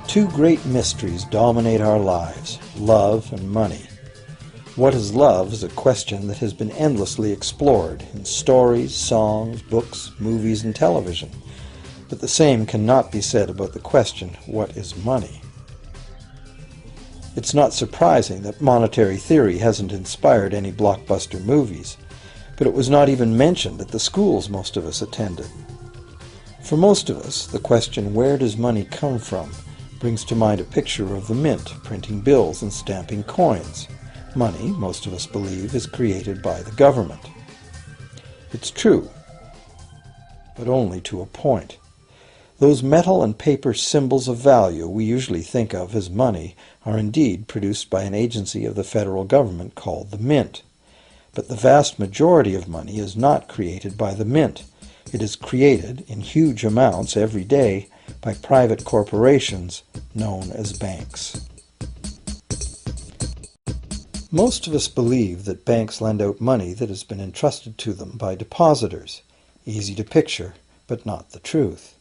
Two great mysteries dominate our lives, love and money. What is love is a question that has been endlessly explored in stories, songs, books, movies, and television. But the same cannot be said about the question, what is money? It's not surprising that monetary theory hasn't inspired any blockbuster movies, but it was not even mentioned at the schools most of us attended. For most of us, the question, where does money come from, brings to mind a picture of the mint printing bills and stamping coins. Money, most of us believe, is created by the government. It's true, but only to a point. Those metal and paper symbols of value we usually think of as money are indeed produced by an agency of the federal government called the Mint. But the vast majority of money is not created by the Mint. It is created in huge amounts every day by private corporations known as banks. Most of us believe that banks lend out money that has been entrusted to them by depositors. Easy to picture, but not the truth.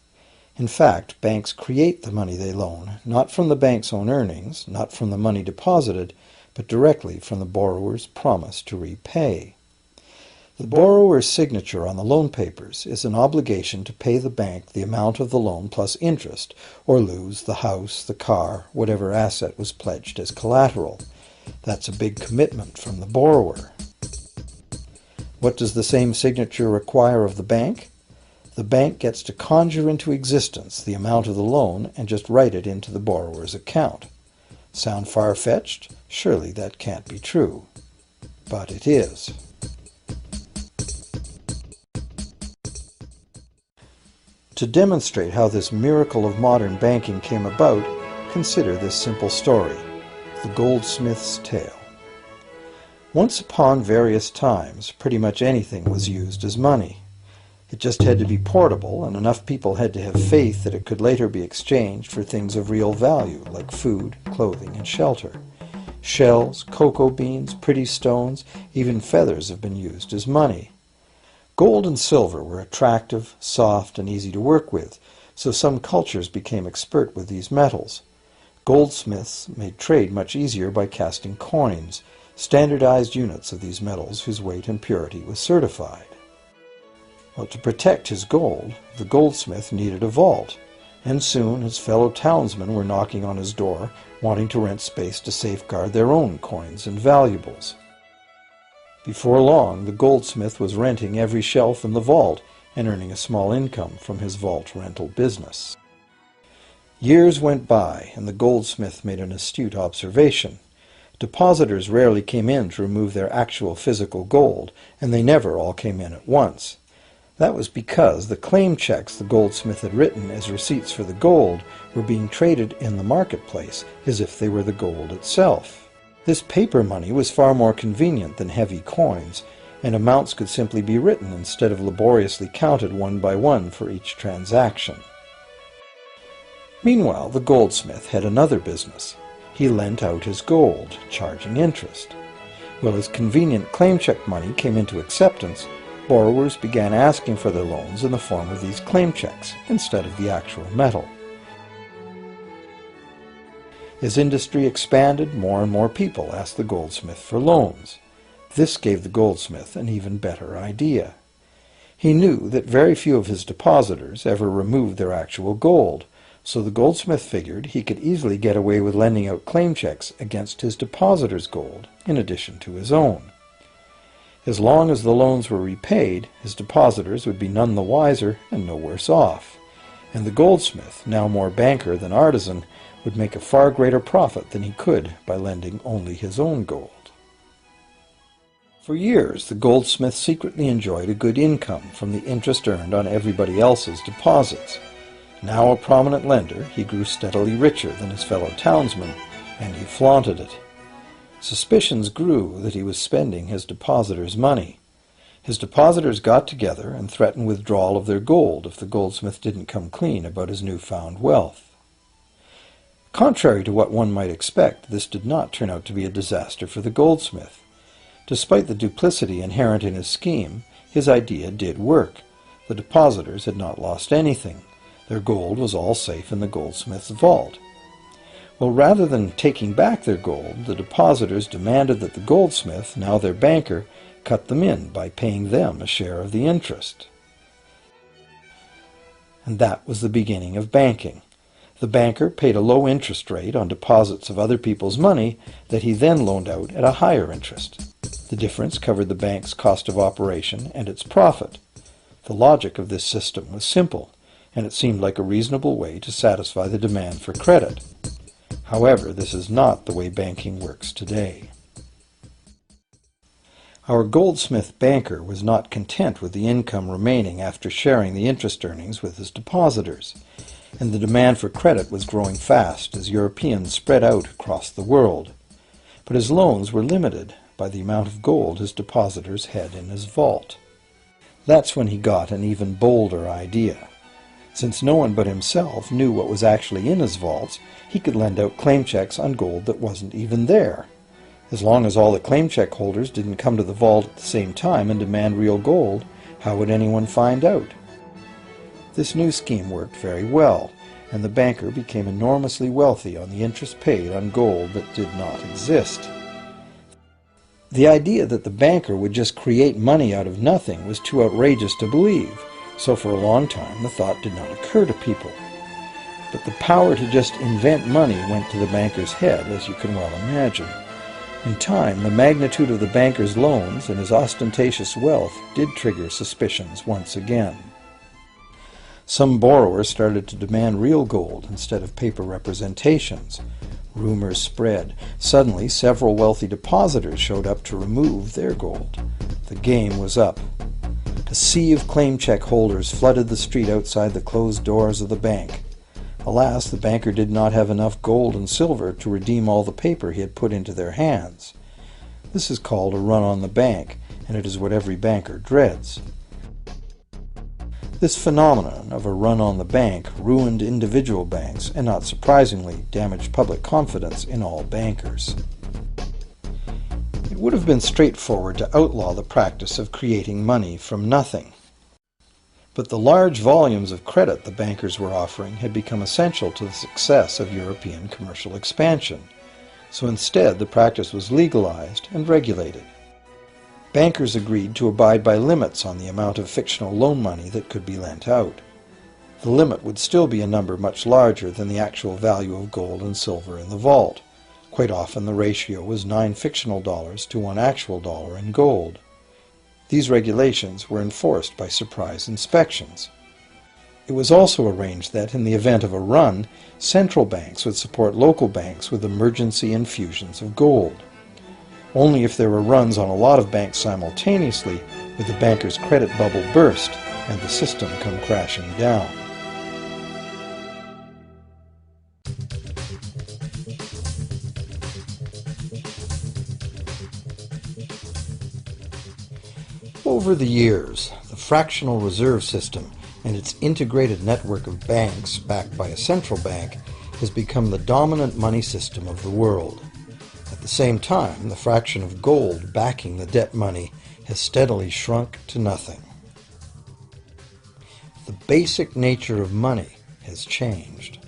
In fact, banks create the money they loan, not from the bank's own earnings, not from the money deposited, but directly from the borrower's promise to repay. The borrower's signature on the loan papers is an obligation to pay the bank the amount of the loan plus interest, or lose the house, the car, whatever asset was pledged as collateral. That's a big commitment from the borrower. What does the same signature require of the bank? The bank gets to conjure into existence the amount of the loan and just write it into the borrower's account. Sound far-fetched? Surely that can't be true. But it is. To demonstrate how this miracle of modern banking came about, consider this simple story, the goldsmith's tale. Once upon various times, pretty much anything was used as money. It just had to be portable, and enough people had to have faith that it could later be exchanged for things of real value, like food, clothing, and shelter. Shells, cocoa beans, pretty stones, even feathers have been used as money. Gold and silver were attractive, soft, and easy to work with, so some cultures became expert with these metals. Goldsmiths made trade much easier by casting coins, standardized units of these metals whose weight and purity was certified. Well, to protect his gold, the goldsmith needed a vault, and soon his fellow townsmen were knocking on his door, wanting to rent space to safeguard their own coins and valuables. Before long, the goldsmith was renting every shelf in the vault and earning a small income from his vault rental business. Years went by, and the goldsmith made an astute observation. Depositors rarely came in to remove their actual physical gold, and they never all came in at once. That was because the claim checks the goldsmith had written as receipts for the gold were being traded in the marketplace as if they were the gold itself. This paper money was far more convenient than heavy coins, and amounts could simply be written instead of laboriously counted one by one for each transaction. Meanwhile, the goldsmith had another business. He lent out his gold, charging interest. Well, as convenient claim check money came into acceptance, borrowers began asking for their loans in the form of these claim checks instead of the actual metal. As industry expanded, more and more people asked the goldsmith for loans. This gave the goldsmith an even better idea. He knew that very few of his depositors ever removed their actual gold, so the goldsmith figured he could easily get away with lending out claim checks against his depositors' gold, in addition to his own. As long as the loans were repaid, his depositors would be none the wiser and no worse off, and the goldsmith, now more banker than artisan, would make a far greater profit than he could by lending only his own gold. For years, the goldsmith secretly enjoyed a good income from the interest earned on everybody else's deposits. Now a prominent lender, he grew steadily richer than his fellow townsmen, and he flaunted it. Suspicions grew that he was spending his depositors' money. His depositors got together and threatened withdrawal of their gold if the goldsmith didn't come clean about his newfound wealth. Contrary to what one might expect, this did not turn out to be a disaster for the goldsmith. Despite the duplicity inherent in his scheme, his idea did work. The depositors had not lost anything. Their gold was all safe in the goldsmith's vault. Well, rather than taking back their gold, the depositors demanded that the goldsmith, now their banker, cut them in by paying them a share of the interest. And that was the beginning of banking. The banker paid a low interest rate on deposits of other people's money that he then loaned out at a higher interest. The difference covered the bank's cost of operation and its profit. The logic of this system was simple, and it seemed like a reasonable way to satisfy the demand for credit. However, this is not the way banking works today. Our goldsmith banker was not content with the income remaining after sharing the interest earnings with his depositors, and the demand for credit was growing fast as Europeans spread out across the world. But his loans were limited by the amount of gold his depositors had in his vault. That's when he got an even bolder idea. Since no one but himself knew what was actually in his vaults, he could lend out claim checks on gold that wasn't even there. As long as all the claim check holders didn't come to the vault at the same time and demand real gold, how would anyone find out? This new scheme worked very well, and the banker became enormously wealthy on the interest paid on gold that did not exist. The idea that the banker would just create money out of nothing was too outrageous to believe, so for a long time the thought did not occur to people. But the power to just invent money went to the banker's head, as you can well imagine. In time, the magnitude of the banker's loans and his ostentatious wealth did trigger suspicions once again. Some borrowers started to demand real gold instead of paper representations. Rumors spread. Suddenly, several wealthy depositors showed up to remove their gold. The game was up. A sea of claim check holders flooded the street outside the closed doors of the bank. Alas, the banker did not have enough gold and silver to redeem all the paper he had put into their hands. This is called a run on the bank, and it is what every banker dreads. This phenomenon of a run on the bank ruined individual banks and, not surprisingly, damaged public confidence in all bankers. It would have been straightforward to outlaw the practice of creating money from nothing. But the large volumes of credit the bankers were offering had become essential to the success of European commercial expansion, so instead the practice was legalized and regulated. Bankers agreed to abide by limits on the amount of fictional loan money that could be lent out. The limit would still be a number much larger than the actual value of gold and silver in the vault. Quite often the ratio was 9 fictional dollars to 1 actual dollar in gold. These regulations were enforced by surprise inspections. It was also arranged that, in the event of a run, central banks would support local banks with emergency infusions of gold. Only if there were runs on a lot of banks simultaneously would the banker's credit bubble burst and the system come crashing down. Over the years, the fractional reserve system and its integrated network of banks backed by a central bank has become the dominant money system of the world. At the same time, the fraction of gold backing the debt money has steadily shrunk to nothing. The basic nature of money has changed.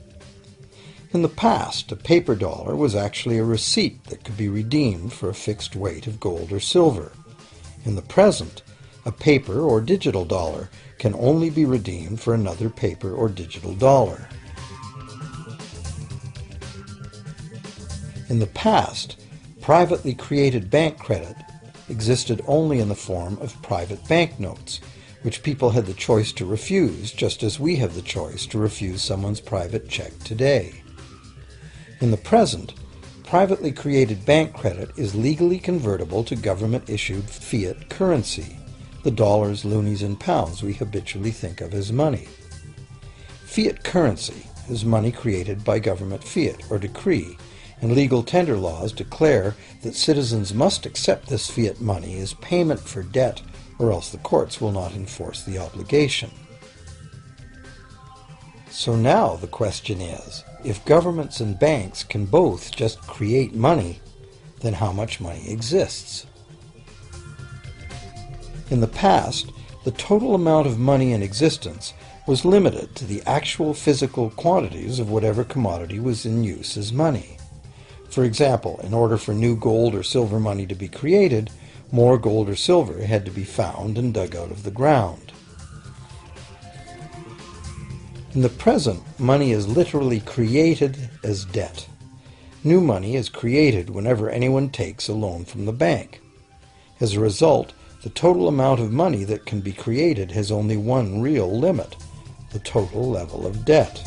In the past, a paper dollar was actually a receipt that could be redeemed for a fixed weight of gold or silver. In the present, a paper or digital dollar can only be redeemed for another paper or digital dollar. In the past, privately created bank credit existed only in the form of private banknotes, which people had the choice to refuse, just as we have the choice to refuse someone's private check today. In the present, privately created bank credit is legally convertible to government-issued fiat currency, the dollars, loonies, and pounds we habitually think of as money. Fiat currency is money created by government fiat or decree, and legal tender laws declare that citizens must accept this fiat money as payment for debt, or else the courts will not enforce the obligation. So now the question is, if governments and banks can both just create money, then how much money exists? In the past, the total amount of money in existence was limited to the actual physical quantities of whatever commodity was in use as money. For example, in order for new gold or silver money to be created, more gold or silver had to be found and dug out of the ground. In the present, money is literally created as debt. New money is created whenever anyone takes a loan from the bank. As a result, the total amount of money that can be created has only one real limit: the total level of debt.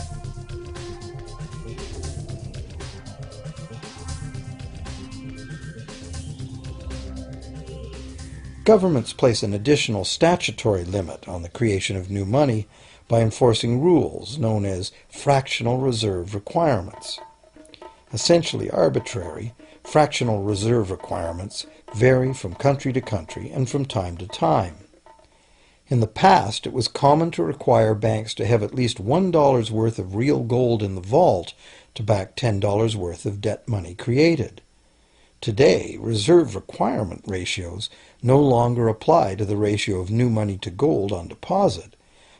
Governments place an additional statutory limit on the creation of new money by enforcing rules known as fractional reserve requirements. Essentially arbitrary, fractional reserve requirements vary from country to country and from time to time. In the past, it was common to require banks to have at least $1 worth of real gold in the vault to back $10 worth of debt money created. Today, reserve requirement ratios no longer apply to the ratio of new money to gold on deposit,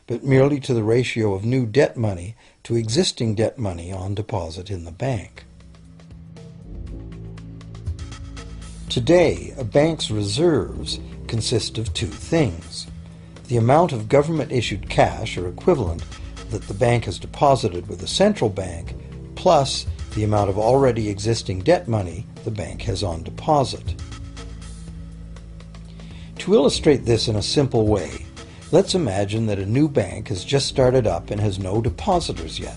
but merely to the ratio of new debt money to existing debt money on deposit in the bank. Today, a bank's reserves consist of two things: the amount of government-issued cash or equivalent that the bank has deposited with the central bank, plus the amount of already existing debt money the bank has on deposit. To illustrate this in a simple way, let's imagine that a new bank has just started up and has no depositors yet.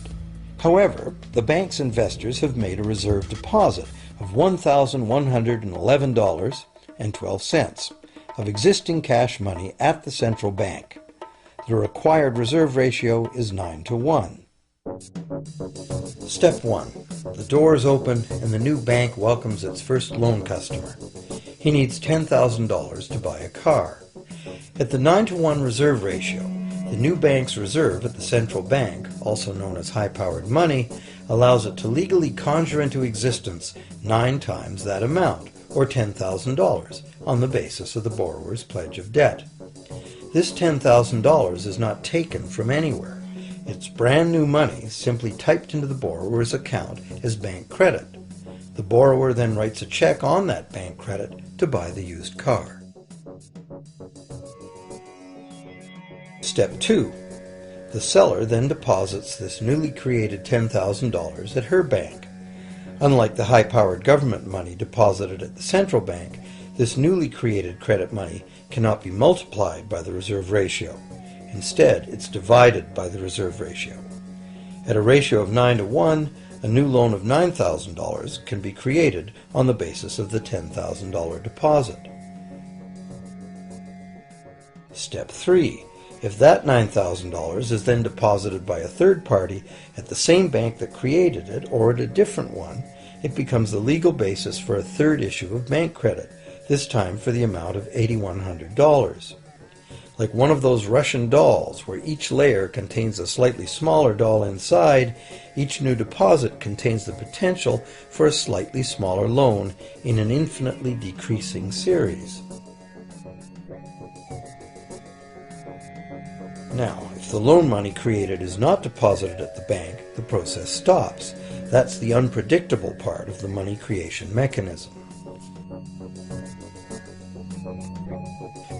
However, the bank's investors have made a reserve deposit of $1,111.12 of existing cash money at the central bank. The required reserve ratio is 9-to-1. Step 1. The door is open and the new bank welcomes its first loan customer. He needs $10,000 to buy a car. At the 9-to-1 reserve ratio, the new bank's reserve at the central bank, also known as high-powered money, allows it to legally conjure into existence 9 times that amount, or $10,000, on the basis of the borrower's pledge of debt. This $10,000 is not taken from anywhere. It's brand new money simply typed into the borrower's account as bank credit. The borrower then writes a check on that bank credit to buy the used car. Step 2. The seller then deposits this newly created $10,000 at her bank. Unlike the high-powered government money deposited at the central bank, this newly created credit money cannot be multiplied by the reserve ratio. Instead, it's divided by the reserve ratio. At a ratio of 9-to-1, a new loan of $9,000 can be created on the basis of the $10,000 deposit. Step 3. If that $9,000 is then deposited by a third party at the same bank that created it or at a different one, it becomes the legal basis for a third issue of bank credit, this time for the amount of $8,100. Like one of those Russian dolls where each layer contains a slightly smaller doll inside, each new deposit contains the potential for a slightly smaller loan in an infinitely decreasing series. Now, if the loan money created is not deposited at the bank, the process stops. That's the unpredictable part of the money creation mechanism.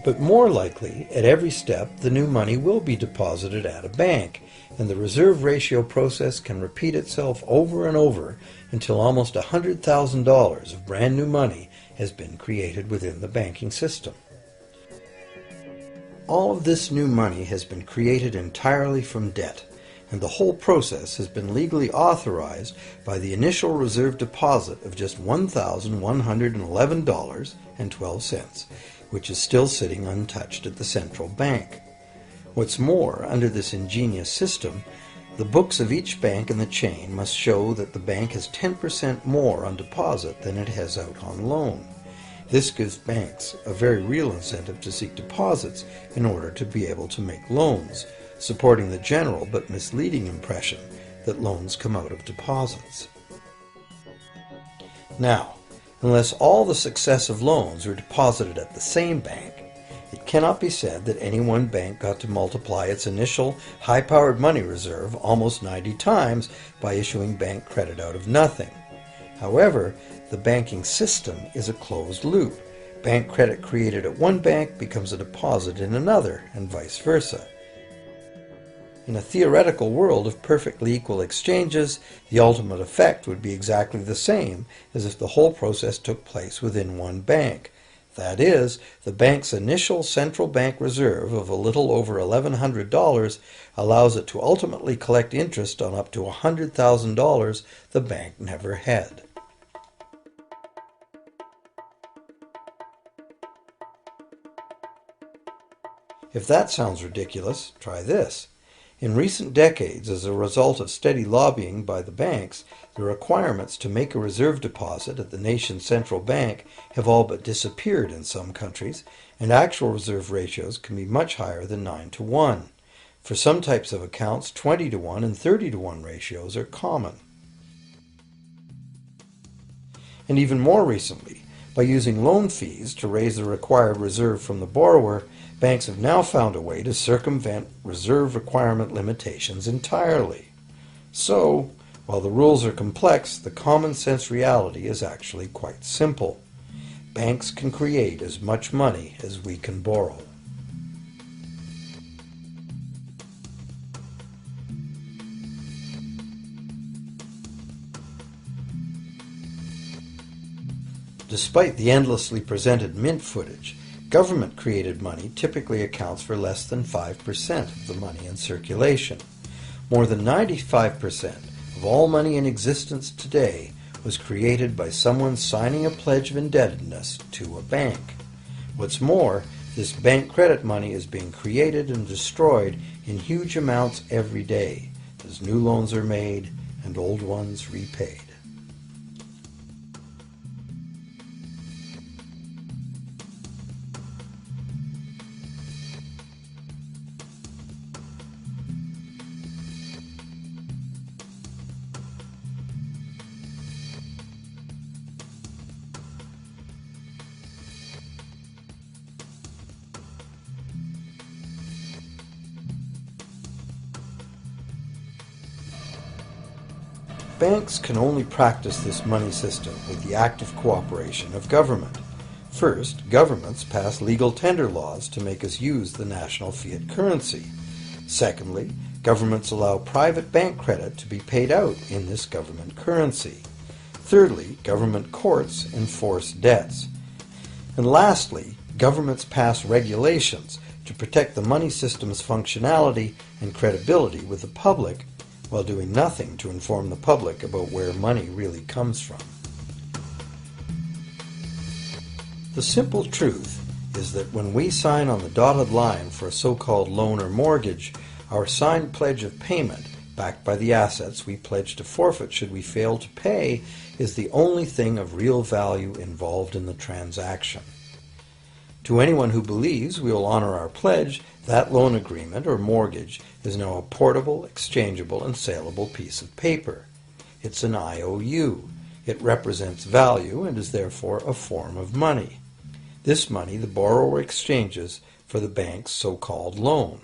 But more likely, at every step, the new money will be deposited at a bank, and the reserve ratio process can repeat itself over and over until almost $100,000 of brand new money has been created within the banking system. All of this new money has been created entirely from debt, and the whole process has been legally authorized by the initial reserve deposit of just $1,111.12, which is still sitting untouched at the central bank. What's more, under this ingenious system, the books of each bank in the chain must show that the bank has 10% more on deposit than it has out on loan. This gives banks a very real incentive to seek deposits in order to be able to make loans, supporting the general but misleading impression that loans come out of deposits. Now, unless all the successive loans are deposited at the same bank, It cannot be said that any one bank got to multiply its initial high-powered money reserve almost 90 times by issuing bank credit out of nothing. However, the banking system is a closed loop. Bank credit created at one bank becomes a deposit in another, and vice versa. In a theoretical world of perfectly equal exchanges, the ultimate effect would be exactly the same as if the whole process took place within one bank. That is, the bank's initial central bank reserve of a little over $1,100 allows it to ultimately collect interest on up to $100,000 the bank never had. If that sounds ridiculous, try this. In recent decades, as a result of steady lobbying by the banks, the requirements to make a reserve deposit at the nation's central bank have all but disappeared in some countries, and actual reserve ratios can be much higher than 9-to-1. For some types of accounts, 20-to-1 and 30-to-1 ratios are common. And even more recently, by using loan fees to raise the required reserve from the borrower, banks have now found a way to circumvent reserve requirement limitations entirely. So, while the rules are complex, the common sense reality is actually quite simple. Banks can create as much money as we can borrow. Despite the endlessly presented mint footage, government-created money typically accounts for less than 5% of the money in circulation. More than 95% of all money in existence today was created by someone signing a pledge of indebtedness to a bank. What's more, this bank credit money is being created and destroyed in huge amounts every day, as new loans are made and old ones repaid. Banks can only practice this money system with the active cooperation of government. First, governments pass legal tender laws to make us use the national fiat currency. Secondly, governments allow private bank credit to be paid out in this government currency. Thirdly, government courts enforce debts. And lastly, governments pass regulations to protect the money system's functionality and credibility with the public, while doing nothing to inform the public about where money really comes from. The simple truth is that when we sign on the dotted line for a so-called loan or mortgage, our signed pledge of payment, backed by the assets we pledge to forfeit should we fail to pay, is the only thing of real value involved in the transaction. To anyone who believes we will honor our pledge, that loan agreement or mortgage is now a portable, exchangeable, and saleable piece of paper. It's an IOU. It represents value and is therefore a form of money. This money the borrower exchanges for the bank's so-called loan.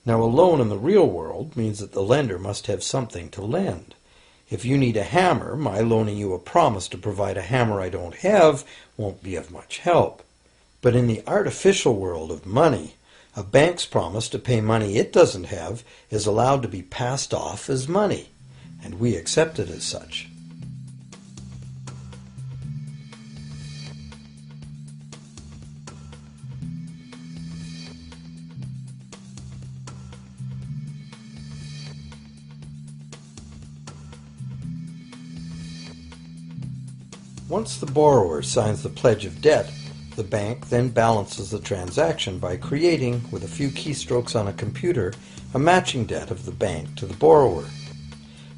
Now, a loan in the real world means that the lender must have something to lend. If you need a hammer, my loaning you a promise to provide a hammer I don't have won't be of much help. But in the artificial world of money, a bank's promise to pay money it doesn't have is allowed to be passed off as money, and we accept it as such. Once the borrower signs the pledge of debt, the bank then balances the transaction by creating, with a few keystrokes on a computer, a matching debt of the bank to the borrower.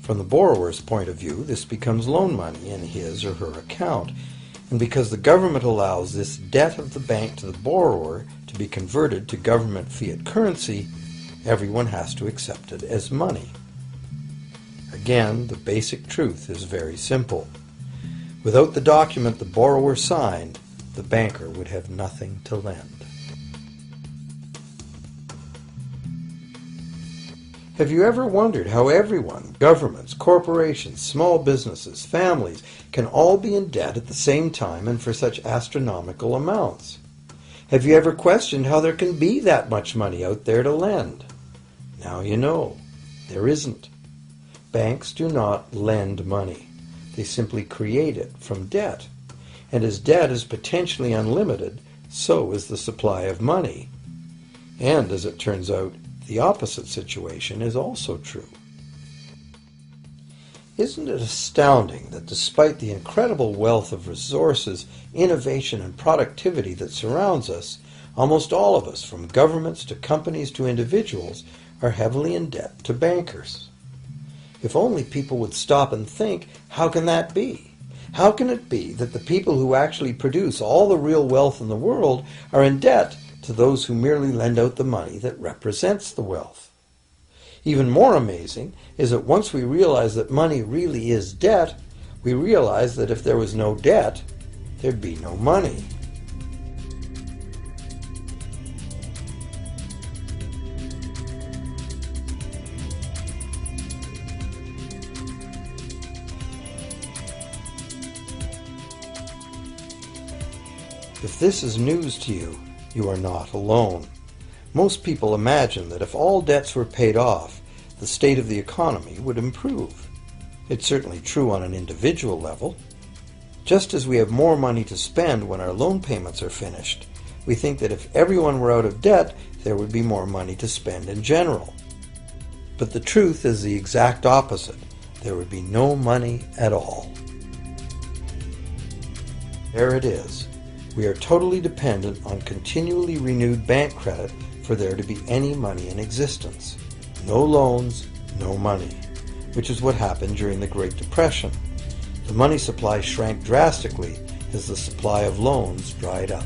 From the borrower's point of view, this becomes loan money in his or her account, and because the government allows this debt of the bank to the borrower to be converted to government fiat currency, everyone has to accept it as money. Again, the basic truth is very simple. Without the document the borrower signed, the banker would have nothing to lend. Have you ever wondered how everyone, governments, corporations, small businesses, families, can all be in debt at the same time and for such astronomical amounts? Have you ever questioned how there can be that much money out there to lend? Now you know. There isn't. Banks do not lend money. They simply create it from debt. And as debt is potentially unlimited, so is the supply of money. And as it turns out, the opposite situation is also true. Isn't it astounding that despite the incredible wealth of resources, innovation, and productivity that surrounds us, almost all of us, from governments to companies to individuals, are heavily in debt to bankers? If only people would stop and think, how can that be? How can it be that the people who actually produce all the real wealth in the world are in debt to those who merely lend out the money that represents the wealth? Even more amazing is that once we realize that money really is debt, we realize that if there was no debt, there'd be no money. If this is news to you, you are not alone. Most people imagine that if all debts were paid off, the state of the economy would improve. It's certainly true on an individual level. Just as we have more money to spend when our loan payments are finished, we think that if everyone were out of debt, there would be more money to spend in general. But the truth is the exact opposite. There would be no money at all. There it is. We are totally dependent on continually renewed bank credit for there to be any money in existence. No loans, no money, which is what happened during the Great Depression. The money supply shrank drastically as the supply of loans dried up.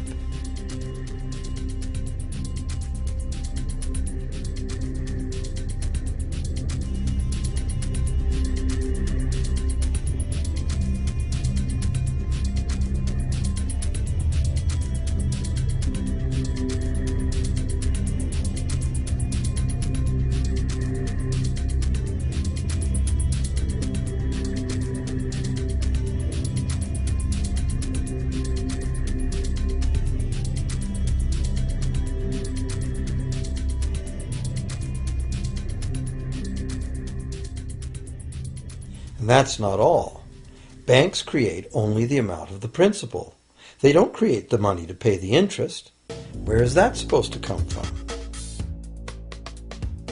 And that's not all. Banks create only the amount of the principal. They don't create the money to pay the interest. Where is that supposed to come from?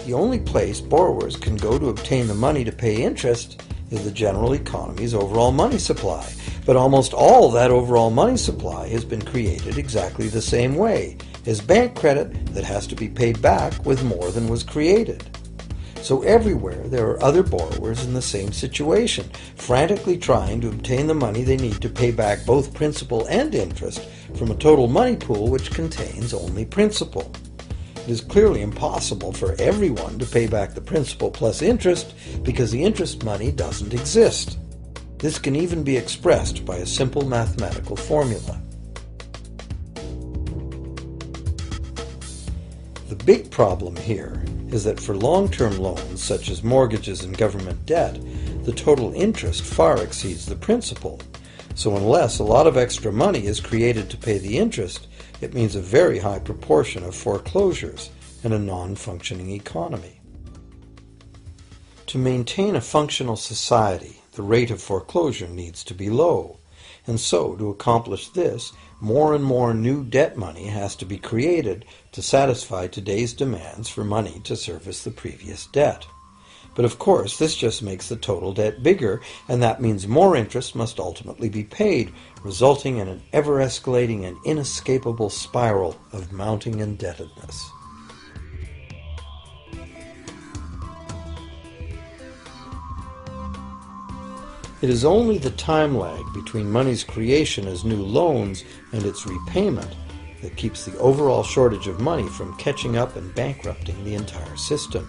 The only place borrowers can go to obtain the money to pay interest is the general economy's overall money supply. But almost all that overall money supply has been created exactly the same way, as bank credit that has to be paid back with more than was created. So everywhere there are other borrowers in the same situation, frantically trying to obtain the money they need to pay back both principal and interest from a total money pool which contains only principal. It is clearly impossible for everyone to pay back the principal plus interest because the interest money doesn't exist. This can even be expressed by a simple mathematical formula. The big problem here is that for long-term loans, such as mortgages and government debt, the total interest far exceeds the principal. So unless a lot of extra money is created to pay the interest, it means a very high proportion of foreclosures and a non-functioning economy. To maintain a functional society, the rate of foreclosure needs to be low. And so, to accomplish this, more and more new debt money has to be created to satisfy today's demands for money to service the previous debt. But of course, this just makes the total debt bigger, and that means more interest must ultimately be paid, resulting in an ever-escalating and inescapable spiral of mounting indebtedness. It is only the time lag between money's creation as new loans and its repayment that keeps the overall shortage of money from catching up and bankrupting the entire system.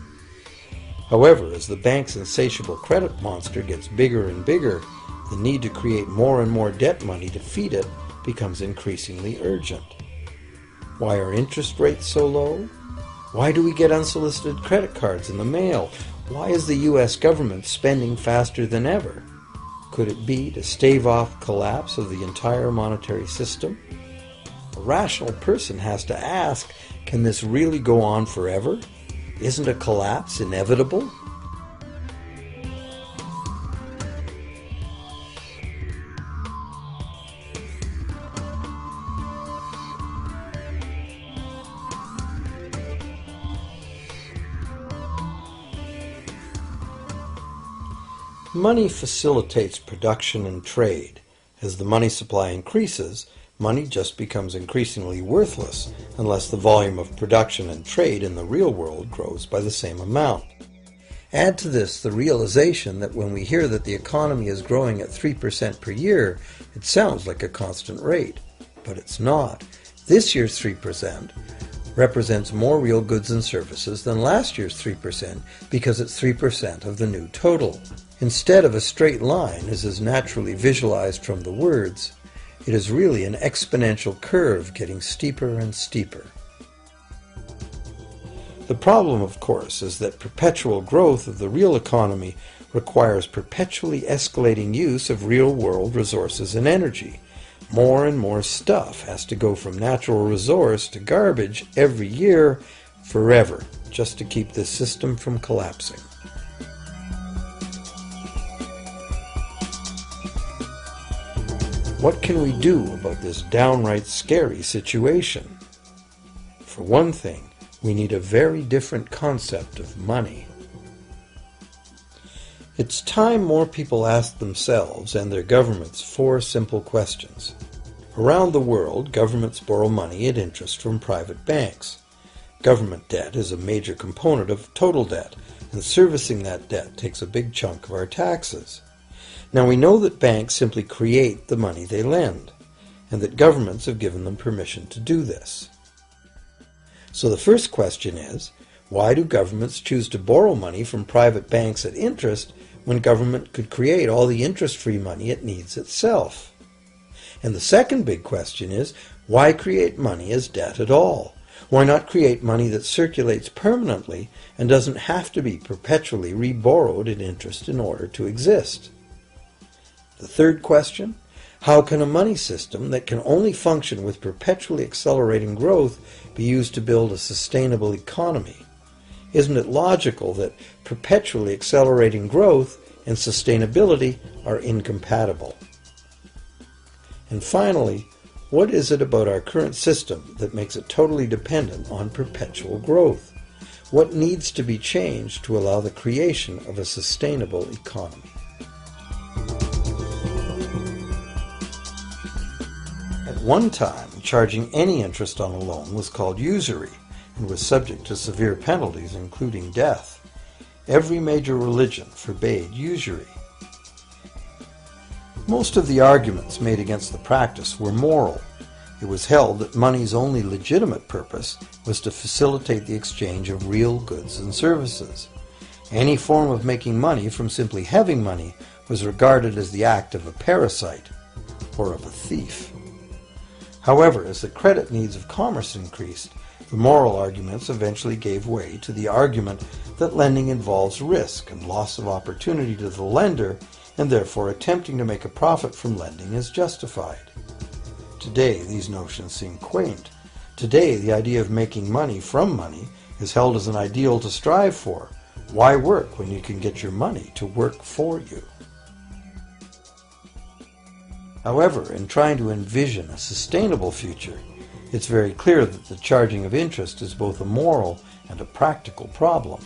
However, as the bank's insatiable credit monster gets bigger and bigger, the need to create more and more debt money to feed it becomes increasingly urgent. Why are interest rates so low? Why do we get unsolicited credit cards in the mail? Why is the U.S. government spending faster than ever? Could it be to stave off collapse of the entire monetary system? A rational person has to ask, can this really go on forever? Isn't a collapse inevitable? Money facilitates production and trade. As the money supply increases, money just becomes increasingly worthless unless the volume of production and trade in the real world grows by the same amount. Add to this the realization that when we hear that the economy is growing at 3% per year, it sounds like a constant rate, but it's not. This year's 3% represents more real goods and services than last year's 3% because it's 3% of the new total. Instead of a straight line, as is naturally visualized from the words, it is really an exponential curve getting steeper and steeper. The problem, of course, is that perpetual growth of the real economy requires perpetually escalating use of real-world resources and energy. More and more stuff has to go from natural resource to garbage every year, forever, just to keep this system from collapsing. What can we do about this downright scary situation? For one thing, we need a very different concept of money. It's time more people ask themselves and their governments 4 simple questions. Around the world, governments borrow money at interest from private banks. Government debt is a major component of total debt, and servicing that debt takes a big chunk of our taxes. Now we know that banks simply create the money they lend, and that governments have given them permission to do this. So the first question is, why do governments choose to borrow money from private banks at interest when government could create all the interest-free money it needs itself? And the second big question is, why create money as debt at all? Why not create money that circulates permanently and doesn't have to be perpetually reborrowed at interest in order to exist? The third question, how can a money system that can only function with perpetually accelerating growth be used to build a sustainable economy? Isn't it logical that perpetually accelerating growth and sustainability are incompatible? And finally, what is it about our current system that makes it totally dependent on perpetual growth? What needs to be changed to allow the creation of a sustainable economy? At one time, charging any interest on a loan was called usury and was subject to severe penalties, including death. Every major religion forbade usury. Most of the arguments made against the practice were moral. It was held that money's only legitimate purpose was to facilitate the exchange of real goods and services. Any form of making money from simply having money was regarded as the act of a parasite or of a thief. However, as the credit needs of commerce increased, the moral arguments eventually gave way to the argument that lending involves risk and loss of opportunity to the lender, and therefore attempting to make a profit from lending is justified. Today, these notions seem quaint. Today, the idea of making money from money is held as an ideal to strive for. Why work when you can get your money to work for you? However, in trying to envision a sustainable future, it's very clear that the charging of interest is both a moral and a practical problem.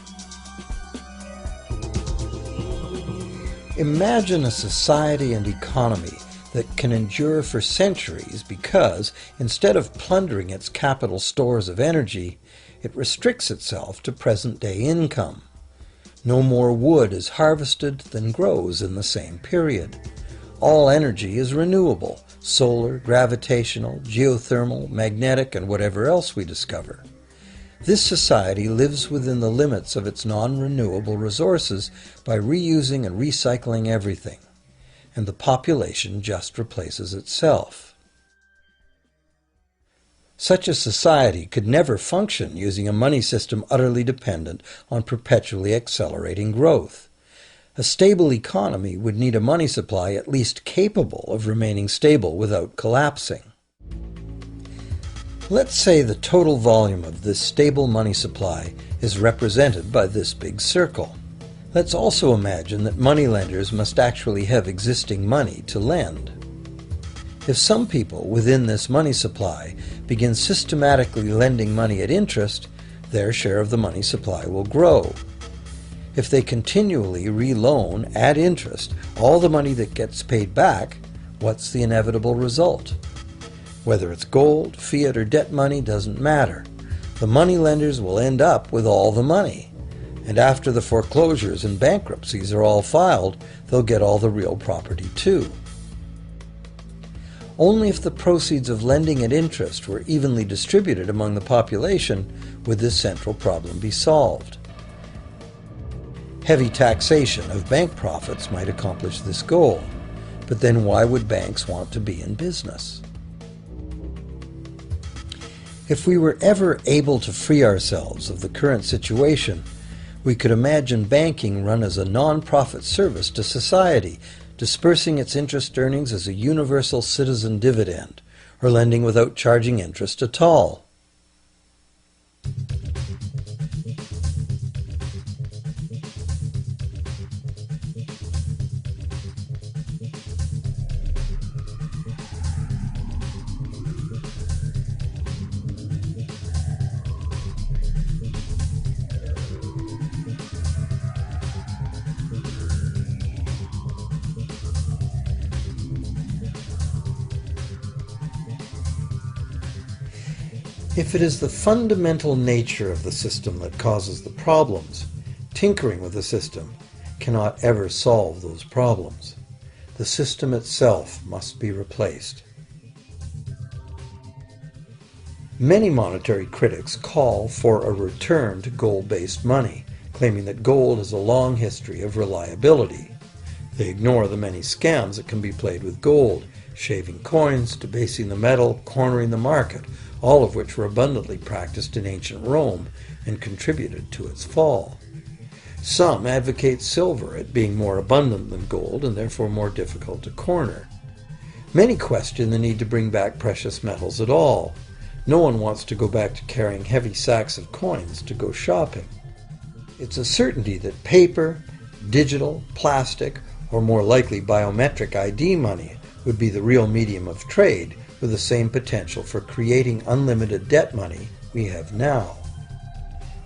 Imagine a society and economy that can endure for centuries because, instead of plundering its capital stores of energy, it restricts itself to present-day income. No more wood is harvested than grows in the same period. All energy is renewable, solar, gravitational, geothermal, magnetic, and whatever else we discover. This society lives within the limits of its non-renewable resources by reusing and recycling everything, and the population just replaces itself. Such a society could never function using a money system utterly dependent on perpetually accelerating growth. A stable economy would need a money supply at least capable of remaining stable without collapsing. Let's say the total volume of this stable money supply is represented by this big circle. Let's also imagine that moneylenders must actually have existing money to lend. If some people within this money supply begin systematically lending money at interest, their share of the money supply will grow. If they continually reloan at interest all the money that gets paid back, what's the inevitable result? Whether it's gold, fiat, or debt money doesn't matter. The moneylenders will end up with all the money. And after the foreclosures and bankruptcies are all filed, they'll get all the real property too. Only if the proceeds of lending at interest were evenly distributed among the population would this central problem be solved. Heavy taxation of bank profits might accomplish this goal, but then why would banks want to be in business? If we were ever able to free ourselves of the current situation, we could imagine banking run as a non-profit service to society, dispersing its interest earnings as a universal citizen dividend, or lending without charging interest at all. If it is the fundamental nature of the system that causes the problems, tinkering with the system cannot ever solve those problems. The system itself must be replaced. Many monetary critics call for a return to gold-based money, claiming that gold has a long history of reliability. They ignore the many scams that can be played with gold, shaving coins, debasing the metal, cornering the market, all of which were abundantly practiced in ancient Rome and contributed to its fall. Some advocate silver, it being more abundant than gold and therefore more difficult to corner. Many question the need to bring back precious metals at all. No one wants to go back to carrying heavy sacks of coins to go shopping. It's a certainty that paper, digital, plastic, or more likely biometric ID money would be the real medium of trade, with the same potential for creating unlimited debt money we have now.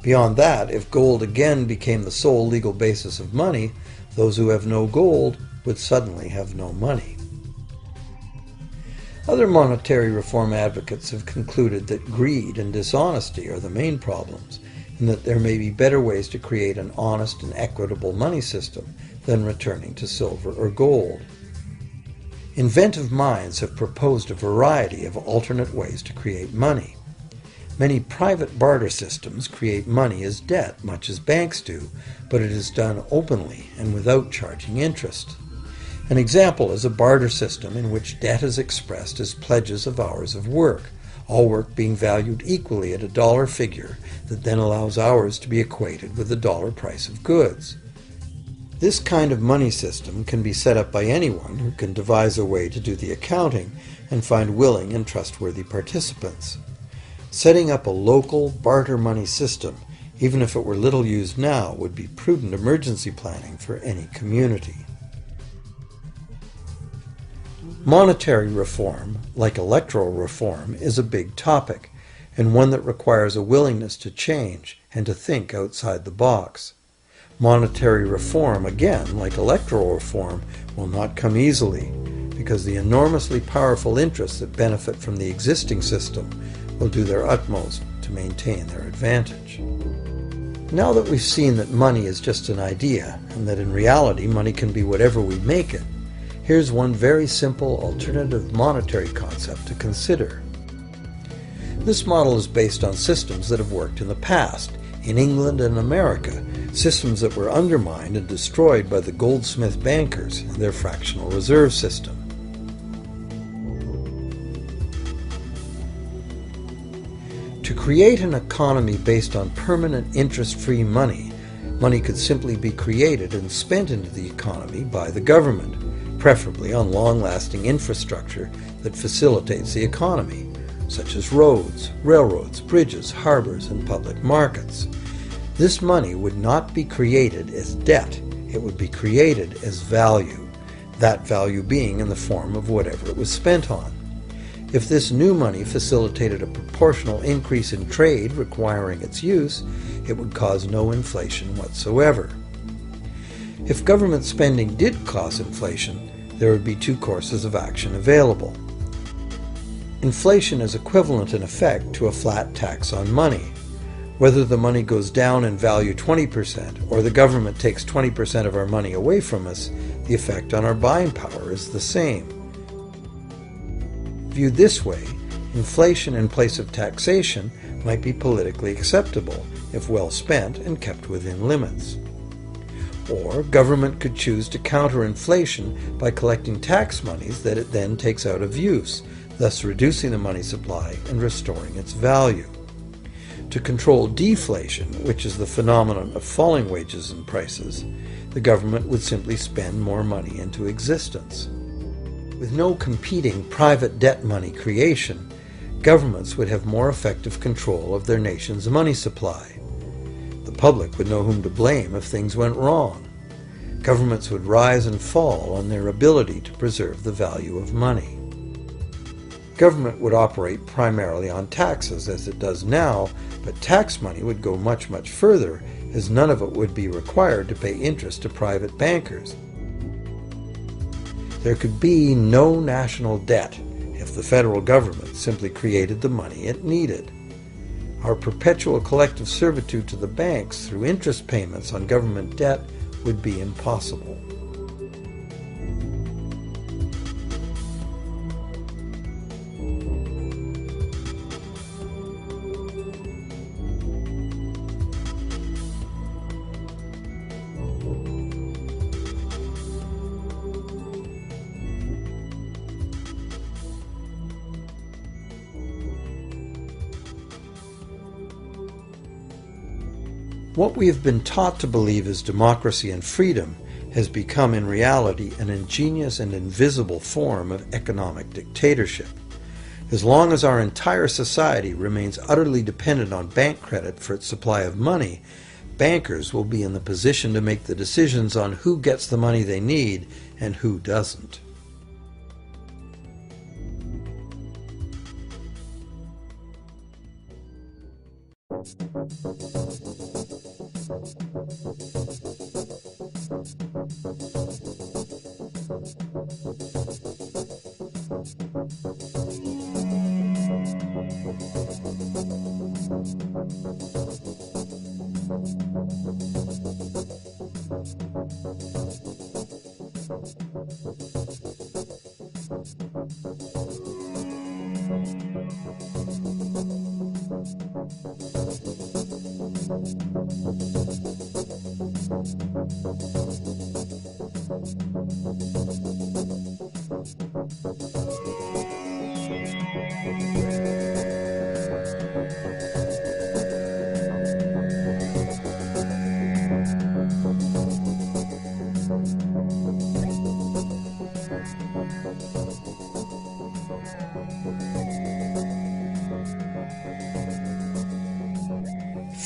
Beyond that, if gold again became the sole legal basis of money, those who have no gold would suddenly have no money. Other monetary reform advocates have concluded that greed and dishonesty are the main problems, and that there may be better ways to create an honest and equitable money system than returning to silver or gold. Inventive minds have proposed a variety of alternate ways to create money. Many private barter systems create money as debt, much as banks do, but it is done openly and without charging interest. An example is a barter system in which debt is expressed as pledges of hours of work, all work being valued equally at a dollar figure that then allows hours to be equated with the dollar price of goods. This kind of money system can be set up by anyone who can devise a way to do the accounting and find willing and trustworthy participants. Setting up a local barter money system, even if it were little used now, would be prudent emergency planning for any community. Monetary reform, like electoral reform, is a big topic, and one that requires a willingness to change and to think outside the box. Monetary reform, again, like electoral reform, will not come easily, because the enormously powerful interests that benefit from the existing system will do their utmost to maintain their advantage. Now that we've seen that money is just an idea, and that in reality money can be whatever we make it, here's one very simple alternative monetary concept to consider. This model is based on systems that have worked in the past, in England and America, systems that were undermined and destroyed by the goldsmith bankers and their fractional reserve system. create an economy based on permanent interest-free money, money could simply be created and spent into the economy by the government, preferably on long-lasting infrastructure that facilitates the economy, such as roads, railroads, bridges, harbors, and public markets. This money would not be created as debt, it would be created as value, that value being in the form of whatever it was spent on. If this new money facilitated a proportional increase in trade requiring its use, it would cause no inflation whatsoever. If government spending did cause inflation, there would be two courses of action available. Inflation is equivalent in effect to a flat tax on money. Whether the money goes down in value 20% or the government takes 20% of our money away from us, the effect on our buying power is the same. Viewed this way, inflation in place of taxation might be politically acceptable if well spent and kept within limits. Or government could choose to counter inflation by collecting tax monies that it then takes out of use, thus reducing the money supply and restoring its value. To control deflation, which is the phenomenon of falling wages and prices, the government would simply spend more money into existence. With no competing private debt money creation, governments would have more effective control of their nation's money supply. The public would know whom to blame if things went wrong. Governments would rise and fall on their ability to preserve the value of money. Government would operate primarily on taxes, as it does now, but tax money would go much, much further, as none of it would be required to pay interest to private bankers. There could be no national debt if the federal government simply created the money it needed. Our perpetual collective servitude to the banks through interest payments on government debt would be impossible. What we have been taught to believe as democracy and freedom has become in reality an ingenious and invisible form of economic dictatorship. As long as our entire society remains utterly dependent on bank credit for its supply of money, bankers will be in the position to make the decisions on who gets the money they need and who doesn't.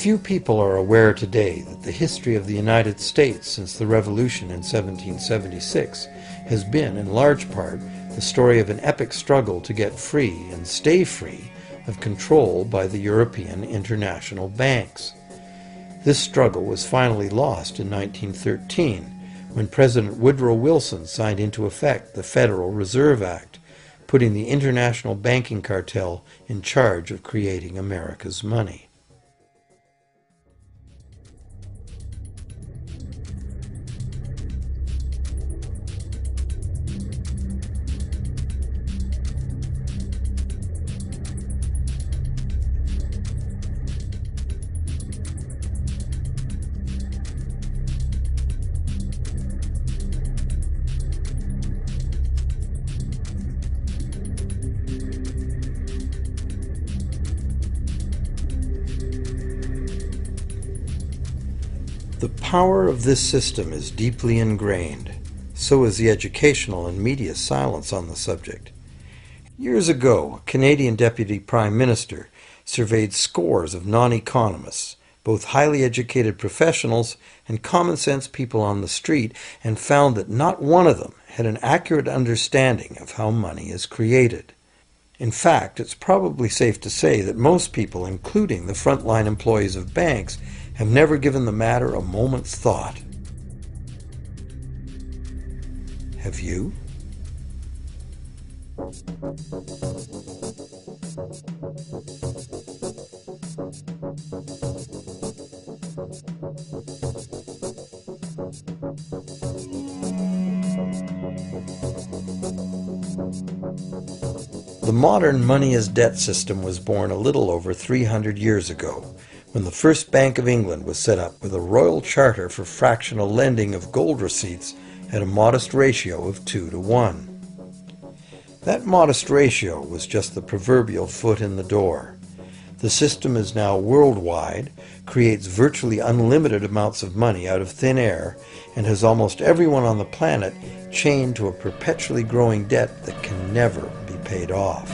Few people are aware today that the history of the United States since the Revolution in 1776 has been, in large part, the story of an epic struggle to get free and stay free of control by the European international banks. This struggle was finally lost in 1913 when President Woodrow Wilson signed into effect the Federal Reserve Act, putting the international banking cartel in charge of creating America's money. The power of this system is deeply ingrained. So is the educational and media silence on the subject. Years ago, a Canadian Deputy Prime Minister surveyed scores of non-economists, both highly educated professionals and common-sense people on the street, and found that not one of them had an accurate understanding of how money is created. In fact, it's probably safe to say that most people, including the frontline employees of banks, have never given the matter a moment's thought. Have you? The modern money-as-debt system was born a little over 300 years ago, when the first Bank of England was set up with a royal charter for fractional lending of gold receipts at a modest ratio of 2 to 1. That modest ratio was just the proverbial foot in the door. The system is now worldwide, creates virtually unlimited amounts of money out of thin air, and has almost everyone on the planet chained to a perpetually growing debt that can never be paid off.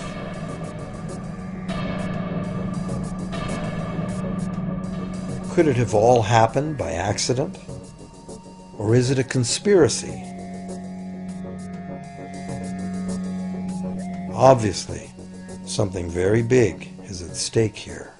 Could it have all happened by accident? Or is it a conspiracy? Obviously, something very big is at stake here.